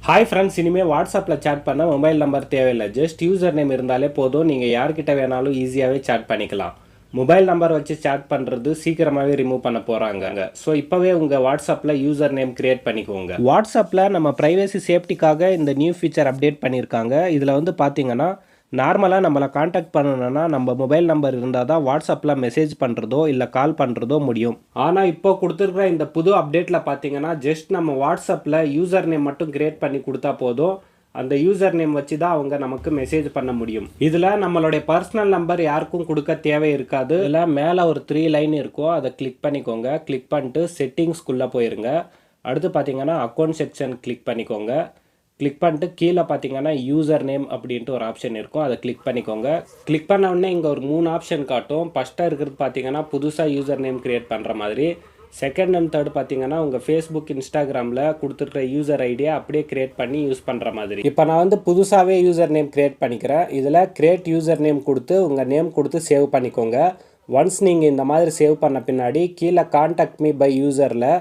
Hi friends, இனிமேல் வாட்ஸ்அப்பில் chat பண்ண மொபைல் நம்பர் தேவையில்லை. ஜஸ்ட் யூசர் நேம் இருந்தாலே போதும். நீங்கள் யார்கிட்ட வேணாலும் ஈஸியாகவே சேட் பண்ணிக்கலாம். மொபைல் நம்பர் வச்சு சேட் பண்ணுறது சீக்கிரமாகவே ரிமூவ் பண்ண போகிறாங்க. ஸோ இப்போவே உங்கள் வாட்ஸ்அப்பில் யூசர் நேம் கிரியேட் பண்ணிக்கோங்க. வாட்ஸ்அப்பில் நம்ம ப்ரைவசி சேஃப்டிக்காக இந்த நியூ ஃபீச்சர் அப்டேட் பண்ணியிருக்காங்க. இதில் வந்து பார்த்தீங்கன்னா நார்மலாக நம்மளை காண்டாக்ட் பண்ணணும்னா நம்ம மொபைல் நம்பர் இருந்தால் தான் வாட்ஸ்அப்பில் மெசேஜ் பண்ணுறதோ இல்லை கால் பண்ணுறதோ முடியும். ஆனால் இப்போ கொடுத்துருக்குற இந்த புது அப்டேட்டில் பார்த்தீங்கன்னா ஜஸ்ட் நம்ம வாட்ஸ்அப்பில் யூசர் நேம் மட்டும் கிரியேட் பண்ணி கொடுத்தா போதும். அந்த யூசர் நேம் வச்சு தான் அவங்க நமக்கு மெசேஜ் பண்ண முடியும். இதில் நம்மளுடைய பர்சனல் நம்பர் யாருக்கும் கொடுக்க தேவை இருக்காது. இதில் மேலே ஒரு 3 லைன் இருக்கும், அதை கிளிக் பண்ணிக்கோங்க. கிளிக் பண்ணிட்டு செட்டிங்ஸ்குள்ளே போயிருங்க. அடுத்து பார்த்தீங்கன்னா அக்கௌண்ட் செக்ஷன் கிளிக் பண்ணிக்கோங்க. கிளிக் பண்ணிட்டு கீழே பார்த்தீங்கன்னா யூசர் நேம் அப்படின்ட்டு ஒரு ஆப்ஷன் இருக்கும், அதை கிளிக் பண்ணிக்கோங்க. கிளிக் பண்ண உடனே இங்கே ஒரு 3 ஆப்ஷன் காட்டும். ஃபஸ்ட்டாக இருக்கிறது பார்த்தீங்கன்னா புதுசாக யூசர் நேம் கிரியேட் பண்ணுற மாதிரி. செகண்ட் அண்ட் தேர்ட் பார்த்தீங்கன்னா உங்கள் ஃபேஸ்புக் இன்ஸ்டாகிராமில் கொடுத்துருக்குற யூசர் ஐடியா அப்படியே கிரியேட் பண்ணி யூஸ் பண்ணுற மாதிரி. இப்போ நான் வந்து புதுசாகவே யூசர் நேம் கிரியேட் பண்ணிக்கிறேன். இதில் கிரியேட் யூசர் நேம் கொடுத்து உங்கள் நேம் கொடுத்து சேவ் பண்ணிக்கோங்க. ஒன்ஸ் நீங்கள் இந்த மாதிரி சேவ் பண்ண பின்னாடி கீழே கான்டாக்ட் மீ பை யூசரில்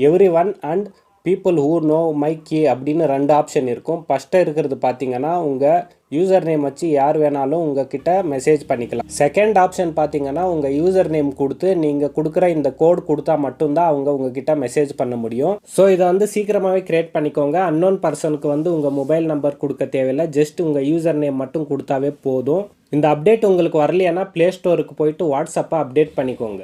everyone and people who know my key அப்படின்னு 2 ஆப்ஷன் இருக்கும். ஃபஸ்ட்டு இருக்கிறது பார்த்தீங்கன்னா உங்கள் யூசர் நேம் வச்சு யார் வேணாலும் உங்ககிட்ட மெசேஜ் பண்ணிக்கலாம். செகண்ட் ஆப்ஷன் பார்த்தீங்கன்னா உங்கள் யூசர் நேம் கொடுத்து நீங்கள் கொடுக்குற இந்த கோட் கொடுத்தா மட்டும்தான் அவங்க உங்ககிட்ட மெசேஜ் பண்ண முடியும். ஸோ இதை வந்து சீக்கிரமாகவே கிரியேட் பண்ணிக்கோங்க. அன்னோன் பர்சனுக்கு வந்து உங்கள் மொபைல் நம்பர் கொடுக்க தேவையில்லை. ஜஸ்ட் உங்கள் யூசர் நேம் மட்டும் கொடுத்தாவே போதும். இந்த அப்டேட் உங்களுக்கு வரலையானா ப்ளே ஸ்டோருக்கு போயிட்டு வாட்ஸ்அப்பை அப்டேட் பண்ணிக்கோங்க.